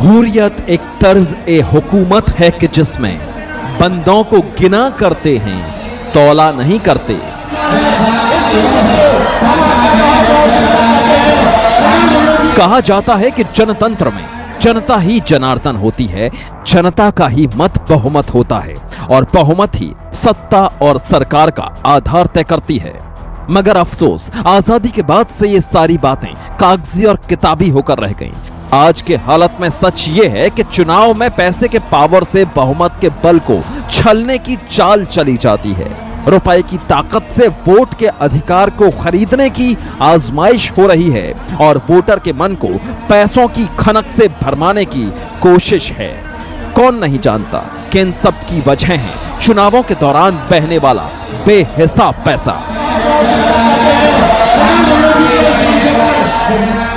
जमहूरियत एक तर्ज ए हुकूमत है कि जिसमें बंदों को गिना करते हैं, तौला नहीं करते। कहा जाता है कि जनतंत्र में जनता ही जनार्दन होती है, जनता का ही मत बहुमत होता है और बहुमत ही सत्ता और सरकार का आधार तय करती है। मगर अफसोस, आजादी के बाद से ये सारी बातें कागजी और किताबी होकर रह गईं। आज के हालत में सच ये है कि चुनाव में पैसे के पावर से बहुमत के बल को छलने की चाल चली जाती है। रुपए की ताकत से वोट के अधिकार को खरीदने की आजमाइश हो रही है और वोटर के मन को पैसों की खनक से भरमाने की कोशिश है। कौन नहीं जानता कि इन सब की वजह है चुनावों के दौरान बहने वाला बेहिसाब पैसा।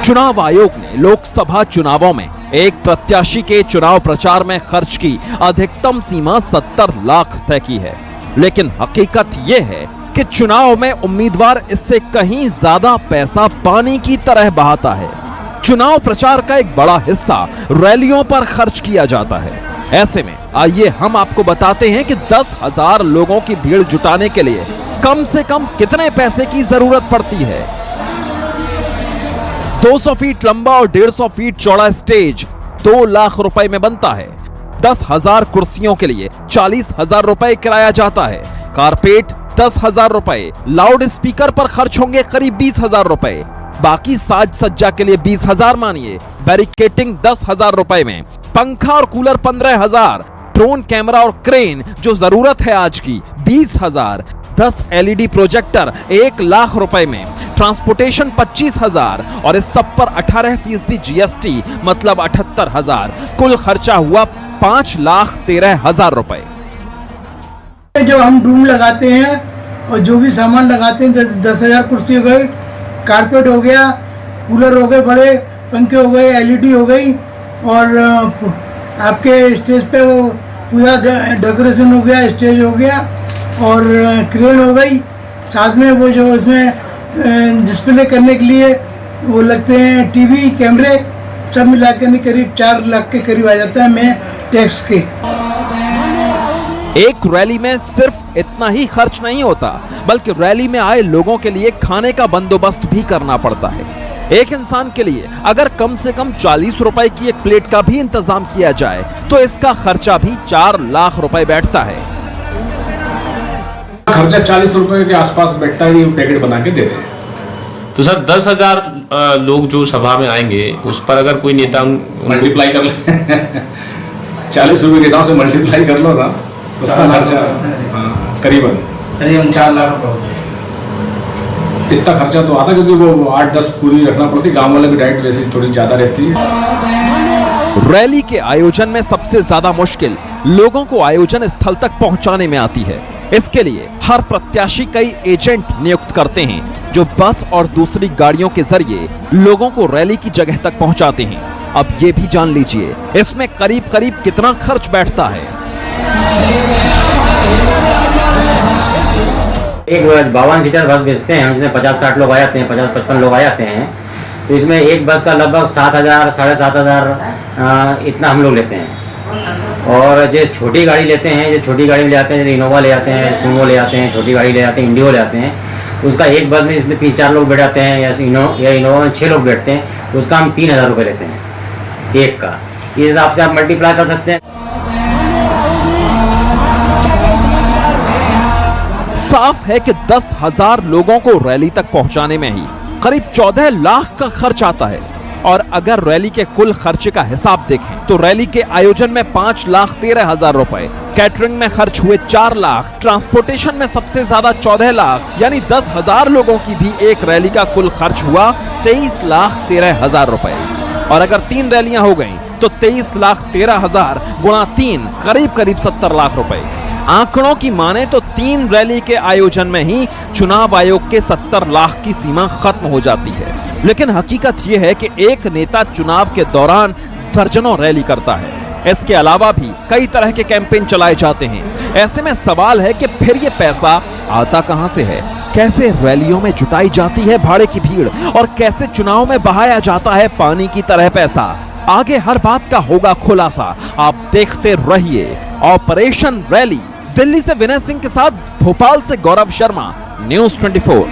चुनाव आयोग ने लोकसभा चुनावों में एक प्रत्याशी के चुनाव प्रचार में खर्च की अधिकतम सीमा 70 लाख तय की है, लेकिन हकीकत यह है कि चुनाव में उम्मीदवार इससे कहीं ज्यादा पैसा पानी की तरह बहाता है। चुनाव प्रचार का एक बड़ा हिस्सा रैलियों पर खर्च किया जाता है। ऐसे में आइए हम आपको बताते हैं कि 10,000 लोगों की भीड़ जुटाने के लिए कम से कम कितने पैसे की जरूरत पड़ती है। 200 फीट लंबा और 150 फीट चौड़ा स्टेज 2 लाख रुपए में बनता है। 10,000 कुर्सियों के लिए 40,000 रुपए किराया जाता है। कारपेट 10,000 रुपए, लाउड स्पीकर पर खर्च होंगे करीब 20,000 रुपए, बाकी साज सज्जा के लिए 20,000 मानिए, बैरिकेटिंग 10,000 रुपए में, पंखा और कूलर 15,000, ड्रोन कैमरा और क्रेन जो जरूरत है आज की 20,000, 10 LED प्रोजेक्टर 1 लाख रुपए में, ट्रांसपोर्टेशन 25,000 और इस सब पर 18% GST मतलब 78,000। कुल खर्चा हुआ 5,13,000 रुपए। जो हम रूम लगाते हैं और जो भी सामान लगाते हैं 10,000 कुर्सी हो गई, कारपेट हो गया, कूलर हो गए, बड़े पंखे हो गए, LED हो गई और आपके स्टेज पे वो पूरा डेकोरेशन हो गया, स्टेज हो गया और क्रेन हो गई। साथ में वो जो इसमें डिस्प्ले करने के लिए वो लगते हैं टीवी, कैमरे, सब मिला के करीब 4 लाख के करीब आ जाता है में टैक्स के। एक रैली में सिर्फ इतना ही खर्च नहीं होता, बल्कि रैली में आए लोगों के लिए खाने का बंदोबस्त भी करना पड़ता है। एक इंसान के लिए अगर कम से कम 40 रुपए की एक प्लेट का भी इंतजाम किया जाए तो इसका खर्चा भी 4 लाख रुपए बैठता है। खर्चा 40 रुपए के आसपास बैठता है, पैकेट बना के देते हैं। तो सर 10,000 लोग जो सभा में आएंगे उस पर अगर कोई नेता मल्टीप्लाई कर ले 40 रुपए के हिसाब से मल्टीप्लाई कर लो था, उसका खर्चा करीबन 4 लाख रुपए इतना खर्चा तो आता, क्योंकि वो 8-10 पूरी रखना पड़ती। गांव वाले की डाइट वैसे थोड़ी ज्यादा रहती है। रैली के आयोजन में सबसे ज्यादा मुश्किल लोगों को आयोजन स्थल तक पहुंचाने में आती है। इसके लिए हर प्रत्याशी कई एजेंट नियुक्त करते हैं जो बस और दूसरी गाड़ियों के जरिए लोगों को रैली की जगह तक पहुंचाते हैं। अब ये भी जान लीजिए इसमें करीब करीब कितना खर्च बैठता है। एक 52 सीटर बस बेचते हैं, जिसमें 50-60 लोग आ जाते हैं, 50-55 लोग आ जाते हैं। तो इसमें एक बस का लगभग 7,000 साढ़े 7,000 इतना हम लोग लेते हैं। और जो छोटी गाड़ी लेते हैं, जो छोटी गाड़ी में ले आते हैं, जैसे इनोवा ले आते हैं, सुमो ले आते हैं, छोटी गाड़ी ले आते हैं, इंडिगो ले आते हैं, उसका एक बस में इसमें 3-4 लोग बैठ जाते हैं, या इनोवा में 6 लोग बैठते हैं, उसका हम 3,000 रुपये लेते हैं एक का। इस हिसाब से आप मल्टीप्लाई कर सकते हैं। साफ है कि 10,000 लोगों को रैली तक पहुंचाने में ही करीब 14 लाख का खर्च आता है। और अगर रैली के कुल खर्चे का हिसाब देखें तो रैली के आयोजन में 5,13,000 रुपए, कैटरिंग में खर्च हुए 4 लाख, ट्रांसपोर्टेशन में सबसे ज्यादा 14 लाख, यानी 10,000 लोगों की भी एक रैली का कुल खर्च हुआ 23,13,000 रुपए। और अगर 3 रैलियां हो गईं तो 23,13,000 गुणा 3 करीब करीब 70 लाख रुपए। आंकड़ों की माने तो 3 रैली के आयोजन में ही चुनाव आयोग के 70 लाख की सीमा खत्म हो जाती है। लेकिन हकीकत यह है कि एक नेता चुनाव के दौरान दर्जनों रैली करता है। इसके अलावा भी कई तरह के कैंपेन चलाए जाते हैं। ऐसे में सवाल है कि फिर ये पैसा आता कहां से है? कैसे रैलियों में जुटाई जाती है भाड़े की भीड़ और कैसे चुनाव में बहाया जाता है पानी की तरह पैसा? आगे हर बात का होगा खुलासा। आप देखते रहिए ऑपरेशन रैली। दिल्ली से विनय सिंह के साथ भोपाल से गौरव शर्मा, न्यूज़ 24।